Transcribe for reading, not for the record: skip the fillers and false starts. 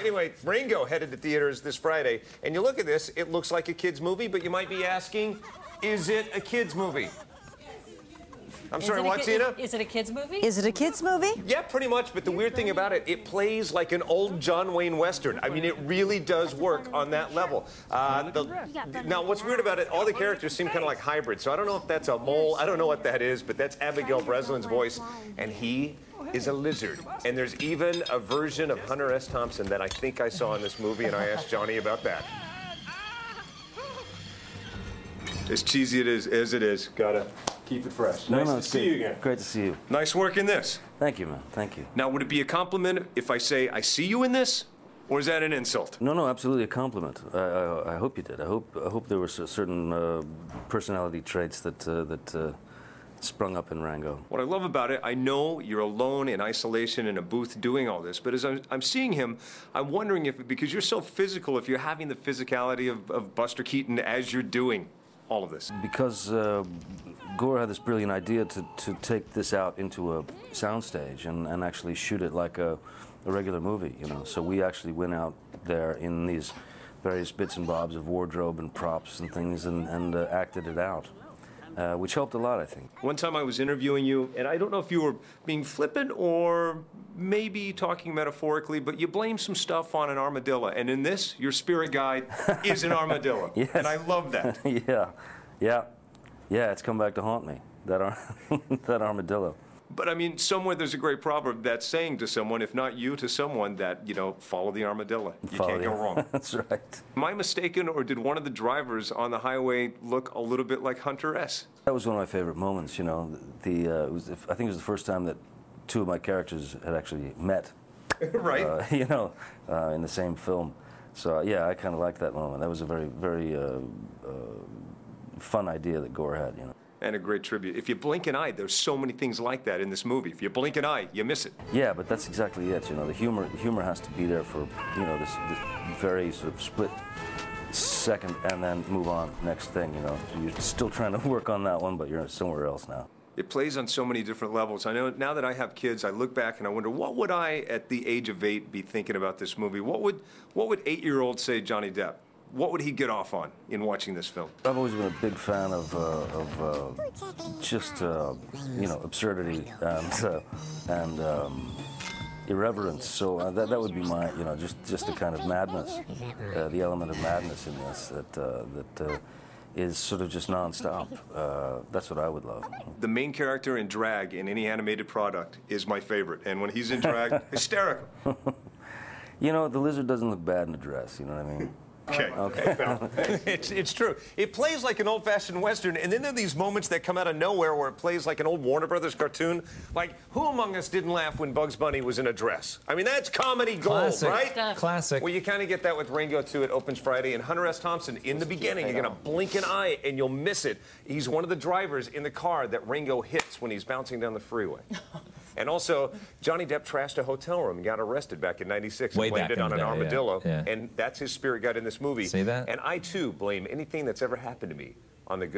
Anyway, Rango headed to theaters this Friday, and you look at this, it looks like a kid's movie, but you might be asking, is it a kid's movie? I'm sorry, what, Tina? Is it a kid's movie? Is it a kid's movie? Yeah, pretty much, but the weird thing about it, it plays like an old John Wayne Western. I mean, it really does work on that level. Now, what's weird about it, all the characters seem kind of like hybrids, so I don't know if that's a mole, I don't know what that is, but that's Abigail Breslin's voice, and he is a lizard. And there's even a version of Hunter S. Thompson that I think I saw in this movie, and I asked Johnny about that. As cheesy as it is, gotta keep it fresh. Nice to see you again. Great to see you. Nice work in this. Thank you, man. Thank you. Now, would it be a compliment if I say I see you in this, or is that an insult? No, absolutely a compliment. I hope you did. I hope there were certain personality traits that sprung up in Rango. What I love about it, I know you're alone in isolation in a booth doing all this, but as I'm seeing him, I'm wondering if, because you're so physical, if you're having the physicality of Buster Keaton as you're doing all of this. Because Gore had this brilliant idea to take this out into a soundstage and actually shoot it like a regular movie, you know. So we actually went out there in these various bits and bobs of wardrobe and props and things and acted it out, which helped a lot, I think. One time I was interviewing you, and I don't know if you were being flippant or maybe talking metaphorically, but you blamed some stuff on an armadillo. And in this, your spirit guide is an armadillo. Yes. And I love that. Yeah, it's come back to haunt me, that armadillo. But I mean, somewhere there's a great proverb that's saying to someone, if not you, to someone, that, you know, follow the armadillo. You can't go wrong. That's right. Am I mistaken, or did one of the drivers on the highway look a little bit like Hunter S? That was one of my favorite moments, you know. I think it was the first time that two of my characters had actually met. Right. You know, in the same film. So, yeah, I kind of liked that moment. That was a very, very fun idea that Gore had, you know. And a great tribute. If you blink an eye, there's so many things like that in this movie. If you blink an eye, you miss it. Yeah, but that's exactly it. You know, the humor has to be there for, you know, this very sort of split second, and then move on next thing. You know, so you're still trying to work on that one, but you're somewhere else now. It plays on so many different levels. I know now that I have kids, I look back and I wonder, what would I, at the age of 8, be thinking about this movie? What would 8-year-old say Johnny Depp? What would he get off on in watching this film? I've always been a big fan of just you know, absurdity and irreverence. So that would be my, you know, just the kind of madness, the element of madness in this that is sort of just nonstop. That's what I would love. The main character in drag in any animated product is my favorite, and when he's in drag, hysterical. You know, the lizard doesn't look bad in a dress. You know what I mean? Okay. It's true. It plays like an old-fashioned Western, and then there are these moments that come out of nowhere where it plays like an old Warner Brothers cartoon. Like, who among us didn't laugh when Bugs Bunny was in a dress? I mean, that's comedy gold, right? Classic. Well, you kind of get that with Rango, too. It opens Friday, and Hunter S. Thompson, in the beginning, you're going to blink an eye, and you'll miss it. He's one of the drivers in the car that Rango hits when he's bouncing down the freeway. And also, Johnny Depp trashed a hotel room and got arrested back in '96 and blamed it on an armadillo. Yeah. And that's his spirit guide in this movie. See that? And I, too, blame anything that's ever happened to me on the good